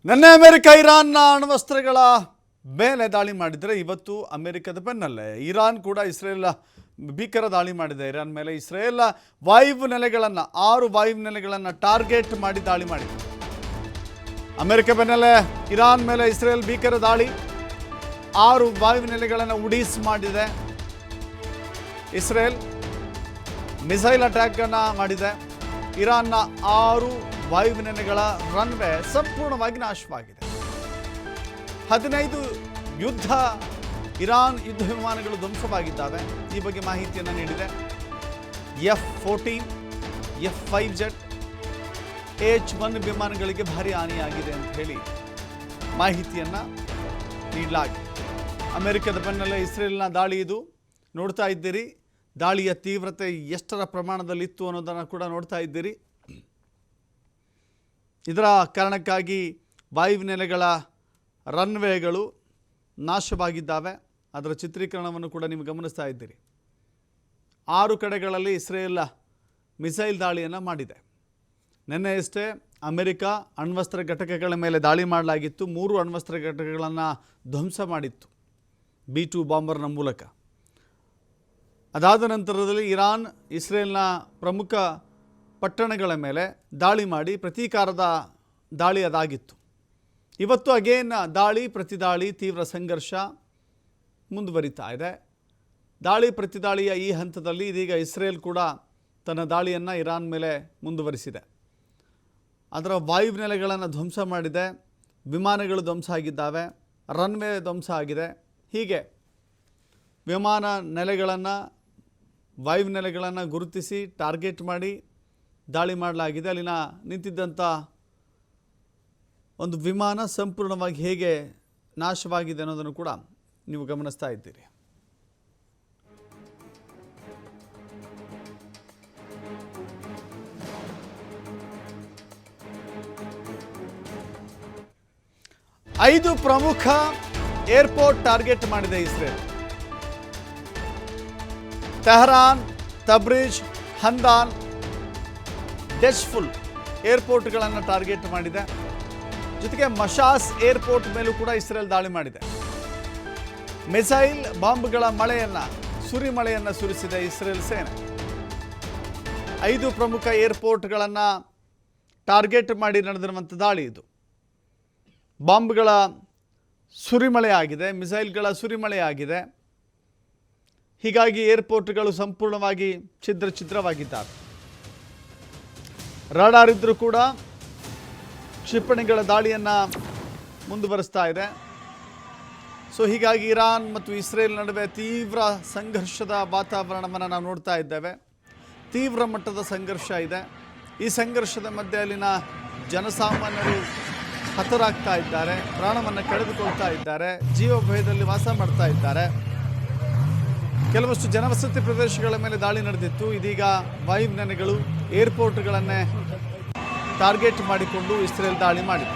ನಿನ್ನೆ ಅಮೆರಿಕ ಇರಾನ್ನ ಅಣ್ವಸ್ತ್ರಗಳ ಮೇಲೆ ದಾಳಿ ಮಾಡಿದರೆ ಇವತ್ತು ಅಮೆರಿಕದ ಬೆನ್ನಲ್ಲೇ ಇರಾನ್ ಕೂಡ ಇಸ್ರೇಲ್ ಭೀಕರ ದಾಳಿ ಮಾಡಿದೆ. ಇರಾನ್ ಮೇಲೆ ಇಸ್ರೇಲ್ ವಾಯುನೆಲೆಗಳನ್ನು 6 ವಾಯುನೆಲೆಗಳನ್ನು ಟಾರ್ಗೆಟ್ ಮಾಡಿ ದಾಳಿ ಮಾಡಿದೆ. ಅಮೆರಿಕ ಬೆನ್ನಲ್ಲೇ ಇರಾನ್ ಮೇಲೆ ಇಸ್ರೇಲ್ ಭೀಕರ ದಾಳಿ 6 ವಾಯುನೆಲೆಗಳನ್ನು ಉಡೀಸ್ ಮಾಡಿದೆ. ಇಸ್ರೇಲ್ ಮಿಸೈಲ್ ಅಟ್ಯಾಕ್ ಅನ್ನು ಮಾಡಿದೆ. ಇರಾನ್ನ 6 ವಾಯುನೆಲೆಗಳ ರನ್ವೇ ಸಂಪೂರ್ಣವಾಗಿ ನಾಶವಾಗಿದೆ. 15 ಇರಾನ್ ಯುದ್ಧ ವಿಮಾನಗಳು ಧ್ವಂಸವಾಗಿದ್ದಾವೆ. ಈ ಬಗ್ಗೆ ಮಾಹಿತಿಯನ್ನು ನೀಡಿದೆ. F-14, F-5 H-1 ವಿಮಾನಗಳಿಗೆ ಭಾರಿ ಹಾನಿಯಾಗಿದೆ ಅಂತ ಹೇಳಿ ಮಾಹಿತಿಯನ್ನು ನೀಡಲಾಗಿದೆ. ಅಮೆರಿಕದ ಬೆನ್ನಲ್ಲೇ ಇಸ್ರೇಲ್ನ ದಾಳಿ ಇದು ನೋಡ್ತಾ ಇದ್ದೀರಿ. ದಾಳಿಯ ತೀವ್ರತೆ ಎಷ್ಟರ ಪ್ರಮಾಣದಲ್ಲಿತ್ತು ಅನ್ನೋದನ್ನು ಕೂಡ ನೋಡ್ತಾ ಇದ್ದೀರಿ. ಇದರ ಕಾರಣಕ್ಕಾಗಿ ವಾಯುನೆಲೆಗಳ ರನ್ವೇಗಳು ನಾಶವಾಗಿದ್ದಾವೆ. ಅದರ ಚಿತ್ರೀಕರಣವನ್ನು ಕೂಡ ನೀವು ಗಮನಿಸ್ತಾ ಇದ್ದೀರಿ. 6 ಕಡೆಗಳಲ್ಲಿ ಇಸ್ರೇಲ್ ಮಿಸೈಲ್ ದಾಳಿಯನ್ನು ಮಾಡಿದೆ. ನಿನ್ನೆಯಷ್ಟೇ ಅಮೆರಿಕ ಅಣ್ವಸ್ತ್ರ ಘಟಕಗಳ ಮೇಲೆ ದಾಳಿ ಮಾಡಲಾಗಿತ್ತು. 3 ಅಣ್ವಸ್ತ್ರ ಘಟಕಗಳನ್ನು ಧ್ವಂಸ ಮಾಡಿತ್ತು B-2 ಬಾಂಬರ್ನ ಮೂಲಕ. ಅದಾದ ನಂತರದಲ್ಲಿ ಇರಾನ್ ಇಸ್ರೇಲ್ನ ಪ್ರಮುಖ ಪಟ್ಟಣಗಳ ಮೇಲೆ ದಾಳಿ ಮಾಡಿ ಪ್ರತೀಕಾರದ ದಾಳಿ ಅದಾಗಿತ್ತು. ಇವತ್ತು ಅಗೇನ್ ದಾಳಿ ಪ್ರತಿದಾಳಿ ತೀವ್ರ ಸಂಘರ್ಷ ಮುಂದುವರಿತಾ ಇದೆ. ದಾಳಿ ಪ್ರತಿದಾಳಿಯ ಈ ಹಂತದಲ್ಲಿ ಇದೀಗ ಇಸ್ರೇಲ್ ಕೂಡ ತನ್ನ ದಾಳಿಯನ್ನು ಇರಾನ್ ಮೇಲೆ ಮುಂದುವರಿಸಿದೆ. ಅದರ ವಾಯುನೆಲೆಗಳನ್ನು ಧ್ವಂಸ ಮಾಡಿದೆ. ವಿಮಾನಗಳು ಧ್ವಂಸ ಆಗಿದ್ದಾವೆ. ರನ್ವೇ ಧ್ವಂಸ ಆಗಿದೆ. ಹೀಗೆ ವಿಮಾನ ನೆಲೆಗಳನ್ನು ವಾಯುನೆಲೆಗಳನ್ನು ಗುರುತಿಸಿ ಟಾರ್ಗೆಟ್ ಮಾಡಿ ದಾಳಿ ಮಾಡಲಾಗಿದೆ. ಅಲ್ಲಿನ ನಿಂತಿದ್ದಂಥ ಒಂದು ವಿಮಾನ ಸಂಪೂರ್ಣವಾಗಿ ಹೇಗೆ ನಾಶವಾಗಿದೆ ಅನ್ನೋದನ್ನು ಕೂಡ ನೀವು ಗಮನಿಸ್ತಾ ಇದ್ದೀರಿ. ಐದು ಪ್ರಮುಖ ಏರ್ಪೋರ್ಟ್ ಟಾರ್ಗೆಟ್ ಮಾಡಿದೆ ಇಸ್ರೇಲ್. ತೆಹರಾನ್, ತಬ್ರಿಜ್, ಹಂದಾನ್, ಡೆಶ್ಫುಲ್ ಏರ್ಪೋರ್ಟ್ಗಳನ್ನು ಟಾರ್ಗೆಟ್ ಮಾಡಿದೆ. ಜೊತೆಗೆ ಮಶಾಸ್ ಏರ್ಪೋರ್ಟ್ ಮೇಲೂ ಕೂಡ ಇಸ್ರೇಲ್ ದಾಳಿ ಮಾಡಿದೆ. ಮಿಸೈಲ್ ಬಾಂಬ್ಗಳ ಸುರಿಮಳೆಯನ್ನು ಸುರಿಸಿದೆ ಇಸ್ರೇಲ್ ಸೇನೆ. 5 ಪ್ರಮುಖ ಏರ್ಪೋರ್ಟ್ಗಳನ್ನು ಟಾರ್ಗೆಟ್ ಮಾಡಿ ನಡೆದಿರುವಂಥ ದಾಳಿ ಇದು. ಬಾಂಬ್ಗಳ ಸುರಿಮಳೆ ಆಗಿದೆ, ಮಿಸೈಲ್ಗಳ ಸುರಿಮಳೆ ಆಗಿದೆ. ಹೀಗಾಗಿ ಏರ್ಪೋರ್ಟ್ಗಳು ಸಂಪೂರ್ಣವಾಗಿ ಛಿದ್ರವಾಗಿದ್ದಾವೆ. ರಾಡಾರ್ ಇದ್ದರೂ ಕೂಡ ಕ್ಷಿಪಣಿಗಳ ದಾಳಿಯನ್ನು ಮುಂದುವರಿಸ್ತಾ ಇದೆ. ಸೊ ಹೀಗಾಗಿ ಇರಾನ್ ಮತ್ತು ಇಸ್ರೇಲ್ ನಡುವೆ ತೀವ್ರ ಸಂಘರ್ಷದ ವಾತಾವರಣವನ್ನು ನಾವು ನೋಡ್ತಾ ಇದ್ದೇವೆ. ತೀವ್ರ ಮಟ್ಟದ ಸಂಘರ್ಷ ಇದೆ. ಈ ಸಂಘರ್ಷದ ಮಧ್ಯೆ ಅಲ್ಲಿನ ಜನಸಾಮಾನ್ಯರು ಹತರಾಗ್ತಾ ಇದ್ದಾರೆ, ಪ್ರಾಣವನ್ನು ಕಳೆದುಕೊಳ್ತಾ ಇದ್ದಾರೆ, ಜೀವ ಭಯದಲ್ಲಿ ವಾಸ ಮಾಡ್ತಾ ಇದ್ದಾರೆ. ಕೆಲವಷ್ಟು ಜನವಸತಿ ಪ್ರದೇಶಗಳ ಮೇಲೆ ದಾಳಿ ನಡೆದಿತ್ತು. ಇದೀಗ ವಾಯುನೆಲೆಗಳು ಏರ್ಪೋರ್ಟ್ಗಳನ್ನೇ ಟಾರ್ಗೆಟ್ ಮಾಡಿಕೊಂಡು ಇಸ್ರೇಲ್ ದಾಳಿ ಮಾಡಿದೆ.